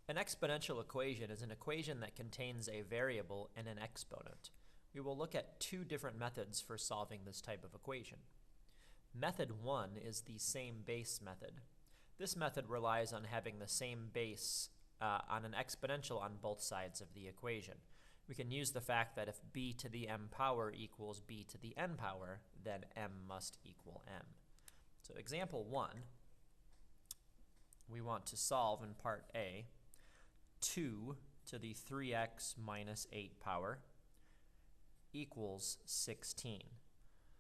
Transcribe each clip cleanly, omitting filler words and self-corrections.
An exponential equation is an equation that contains a variable and an exponent. We will look at two different methods for solving this type of equation. Method 1 is the same base method. This method relies on having the same base on an exponential on both sides of the equation. We can use the fact that if b to the m power equals b to the n power, then m must equal m. So example 1, we want to solve in part A 2 to the 3x minus 8 power equals 16.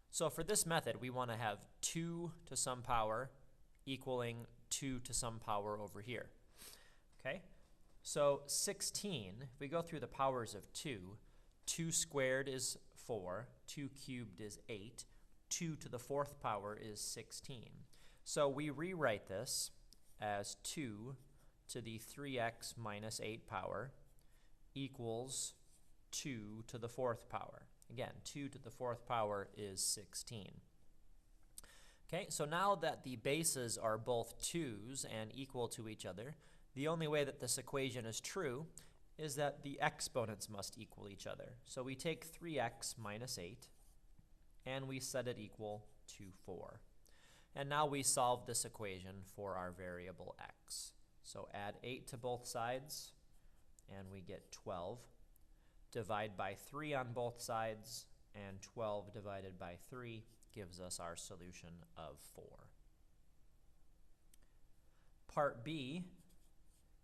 So for this method, we want to have 2 to some power equaling 2 to some power over here. Okay? So 16, if we go through the powers of 2, 2 squared is 4, 2 cubed is 8, 2 to the 4th power is 16. So we rewrite this as 2 to the 3x minus 8 power equals 2 to the 4th power. Again, 2 to the 4th power is 16. Okay, so now that the bases are both 2's and equal to each other, the only way that this equation is true is that the exponents must equal each other. So we take 3x minus 8 and we set it equal to 4. And now we solve this equation for our variable x. So add 8 to both sides and we get 12. Divide by 3 on both sides, and 12 divided by 3 gives us our solution of 4. Part B,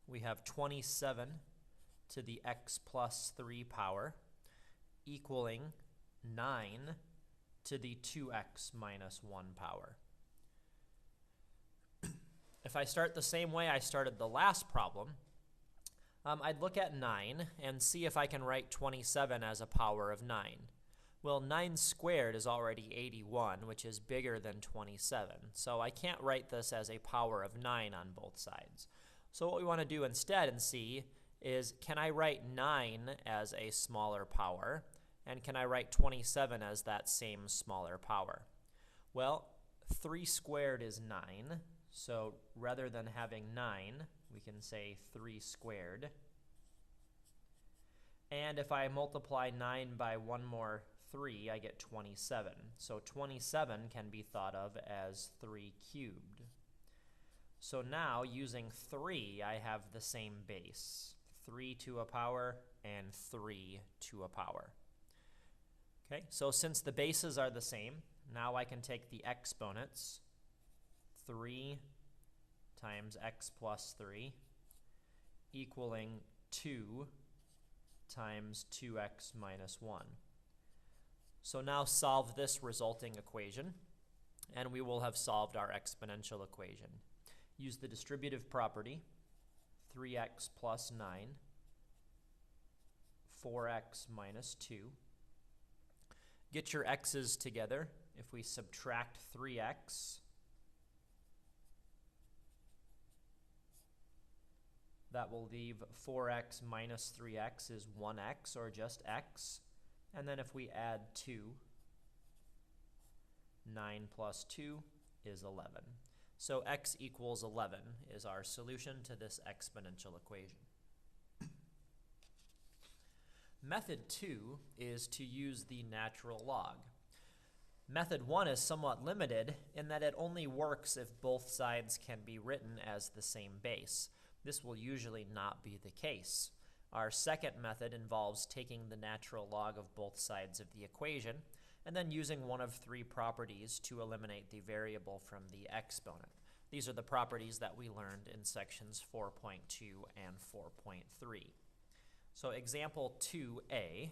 we have 27 to the x plus 3 power equaling 9 to the 2x minus 1 power. If I start the same way I started the last problem, I'd look at 9 and see if I can write 27 as a power of 9. Well, 9 squared is already 81, which is bigger than 27. So I can't write this as a power of 9 on both sides. So what we want to do instead and see is, can I write 9 as a smaller power? And can I write 27 as that same smaller power? Well, 3 squared is 9. So rather than having 9, we can say 3 squared. And if I multiply 9 by one more 3, I get 27. So 27 can be thought of as 3 cubed. So now, using 3, I have the same base. 3 to a power and 3 to a power. Okay, so since the bases are the same, now I can take the exponents. 3 times x plus 3 equaling 2 times 2x minus 1. So now solve this resulting equation, and we will have solved our exponential equation. Use the distributive property, 3x plus 9, 4x minus 2. Get your x's together. If we subtract 3x, that will leave 4x minus 3x is 1x, or just x. And then if we add 2, 9 plus 2 is 11. So x equals 11 is our solution to this exponential equation. Method 2 is to use the natural log. Method 1 is somewhat limited in that it only works if both sides can be written as the same base. This will usually not be the case. Our second method involves taking the natural log of both sides of the equation and then using one of 3 properties to eliminate the variable from the exponent. These are the properties that we learned in sections 4.2 and 4.3. So example 2a,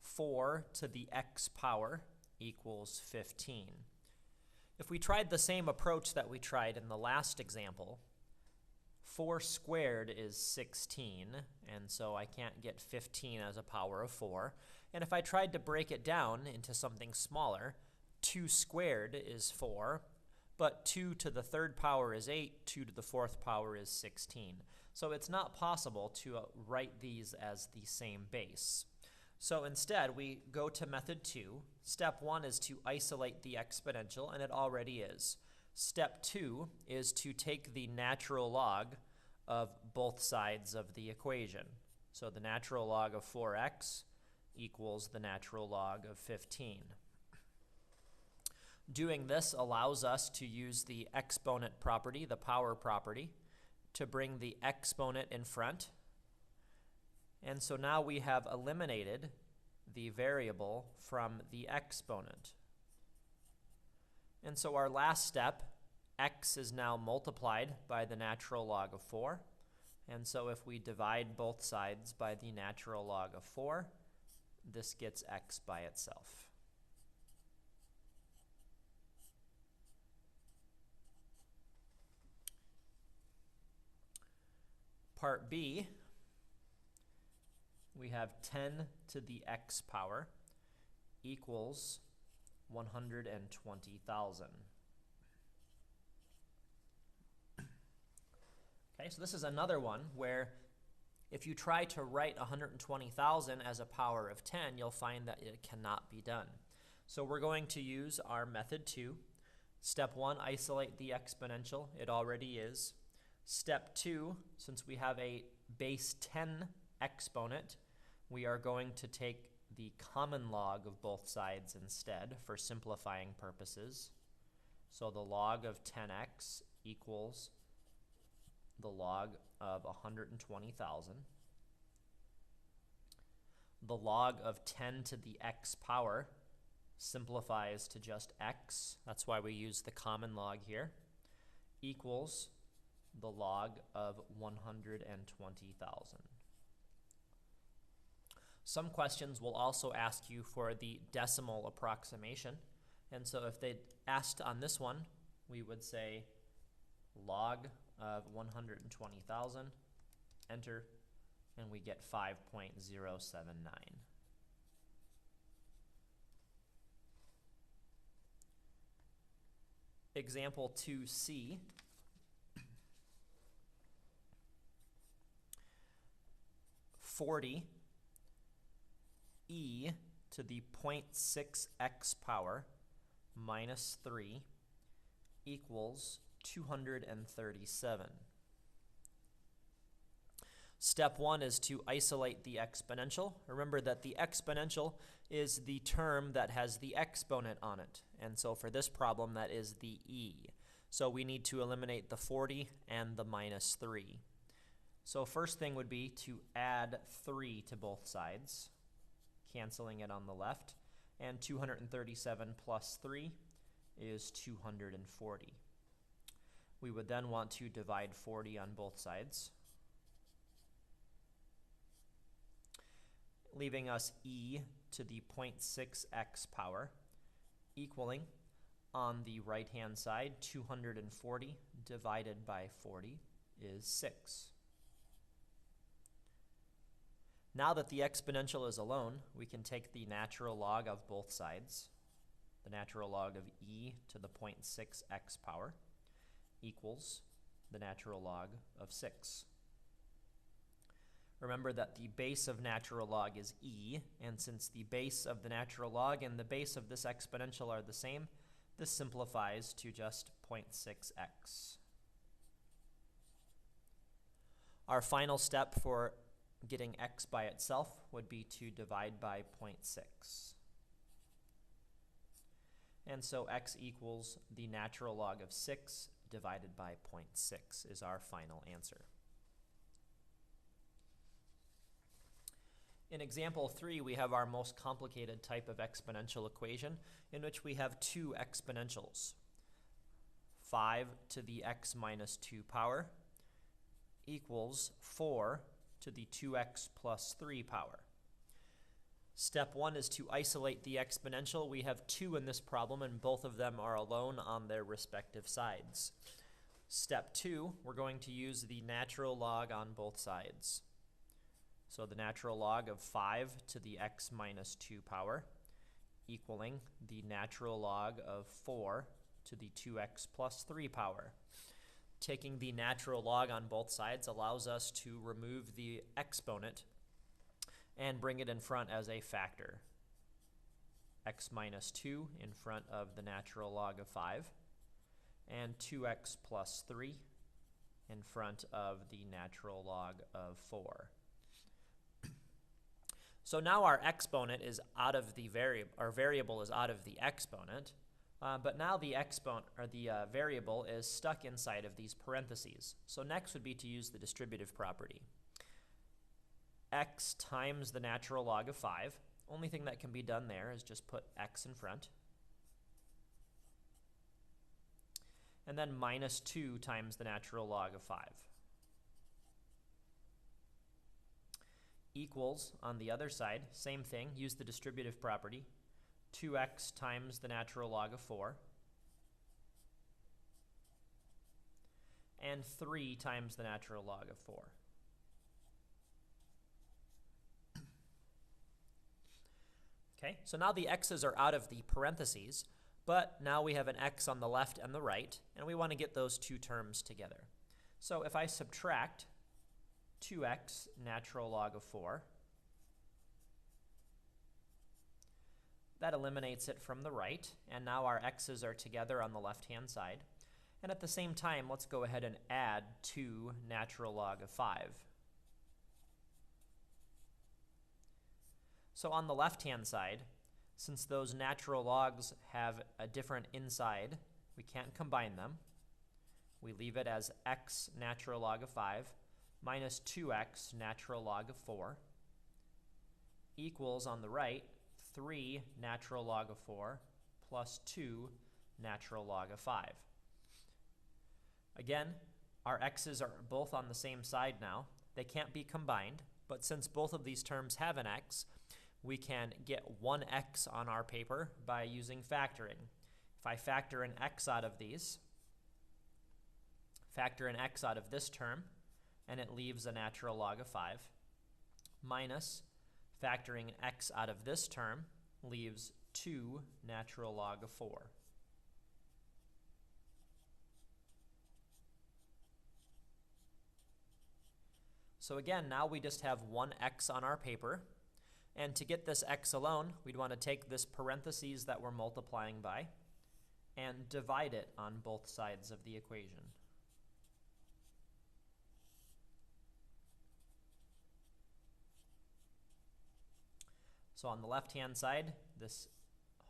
4 to the x power equals 15. If we tried the same approach that we tried in the last example, 4 squared is 16, and so I can't get 15 as a power of 4. And if I tried to break it down into something smaller, 2 squared is 4, but 2 to the 3rd power is 8, 2 to the 4th power is 16. So it's not possible to write these as the same base. So instead, we go to method 2. Step 1 is to isolate the exponential, and it already is. Step 2 is to take the natural log of both sides of the equation. So the natural log of 4x equals the natural log of 15. Doing this allows us to use the exponent property, the power property, to bring the exponent in front. And so now we have eliminated the variable from the exponent. And so our last step, x is now multiplied by the natural log of 4. And so if we divide both sides by the natural log of 4, this gets x by itself. Part B, we have 10 to the x power equals 120,000. Okay, so this is another one where if you try to write 120,000 as a power of 10, you'll find that it cannot be done. So we're going to use our method 2. Step 1, isolate the exponential. It already is. Step 2, since we have a base 10 exponent, we are going to take the common log of both sides instead for simplifying purposes. So the log of 10x equals the log of 120,000. The log of 10 to the x power simplifies to just x. That's why we use the common log here. Equals the log of 120,000. Some questions will also ask you for the decimal approximation. And so if they asked on this one, we would say log of 120,000, enter, and we get 5.079. Example 2C. (40) e to the 0.6x power minus 3 equals 237. Step 1 is to isolate the exponential. Remember that the exponential is the term that has the exponent on it. And so for this problem, that is the e. So we need to eliminate the 40 and the minus 3. So first thing would be to add 3 to both sides, canceling it on the left. And 237 plus 3 is 240. We would then want to divide 40 on both sides, leaving us e to the 0.6x power, equaling, on the right-hand side, 240 divided by 40 is 6. Now that the exponential is alone, we can take the natural log of both sides, the natural log of e to the 0.6x power, equals the natural log of 6. Remember that the base of natural log is e, and since the base of the natural log and the base of this exponential are the same, this simplifies to just 0.6x. Our final step for getting x by itself would be to divide by 0.6. And so x equals the natural log of 6 divided by 0.6 is our final answer. In example 3, we have our most complicated type of exponential equation in which we have two exponentials. 5 to the x minus 2 power equals 4 to the 2x plus 3 power. Step 1 is to isolate the exponential. We have 2 in this problem, and both of them are alone on their respective sides. Step 2, we're going to use the natural log on both sides. So the natural log of 5 to the x minus 2 power, equaling the natural log of 4 to the 2x plus 3 power. Taking the natural log on both sides allows us to remove the exponent and bring it in front as a factor. X minus 2 in front of the natural log of 5. and 2x plus 3 in front of the natural log of 4. So now our exponent is out of the variable, our variable is out of the exponent, but now the exponent, or the variable is stuck inside of these parentheses. So next would be to use the distributive property. X times the natural log of 5. Only thing that can be done there is just put x in front. And then minus 2 times the natural log of 5. Equals, on the other side, same thing, use the distributive property. 2x times the natural log of 4. And 3 times the natural log of 4. Okay, so now the x's are out of the parentheses, but now we have an x on the left and the right, and we want to get those two terms together. So if I subtract 2x natural log of 4, that eliminates it from the right, and now our x's are together on the left-hand side. And at the same time, let's go ahead and add 2 natural log of 5. So on the left-hand side, since those natural logs have a different inside, we can't combine them. We leave it as x natural log of 5 minus 2x natural log of 4 equals, on the right, 3 natural log of 4 plus 2 natural log of 5. Again, our x's are both on the same side now. They can't be combined, but since both of these terms have an x, we can get one x on our paper by using factoring. If I factor an x out of these, factor an x out of this term, and it leaves a natural log of 5, minus factoring x out of this term leaves 2 natural log of 4. So again, now we just have one x on our paper, and to get this x alone, we'd want to take this parentheses that we're multiplying by and divide it on both sides of the equation. So on the left-hand side, this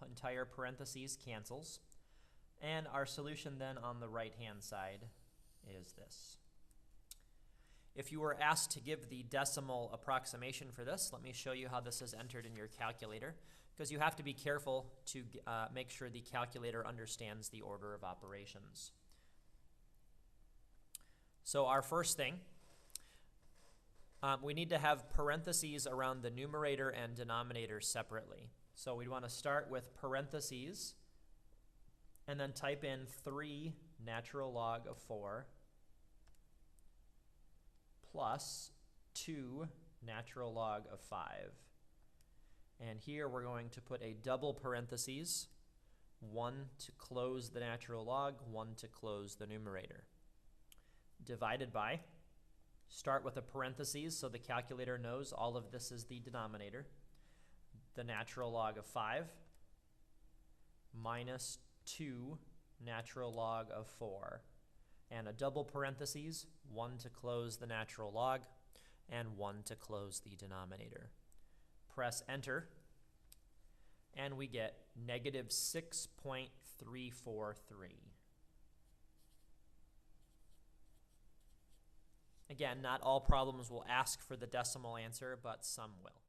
entire parentheses cancels. And our solution then on the right-hand side is this. If you were asked to give the decimal approximation for this, let me show you how this is entered in your calculator, because you have to be careful to make sure the calculator understands the order of operations. So our first thing, we need to have parentheses around the numerator and denominator separately. So we'd want to start with parentheses and then type in 3 natural log of 4 plus 2 natural log of 5. And here we're going to put a double parentheses, 1 to close the natural log, 1 to close the numerator. Divided by, start with a parentheses so the calculator knows all of this is the denominator. The natural log of 5 minus 2 natural log of 4. And a double parentheses, 1 to close the natural log, and 1 to close the denominator. Press enter, and we get negative 6.343. Again, not all problems will ask for the decimal answer, but some will.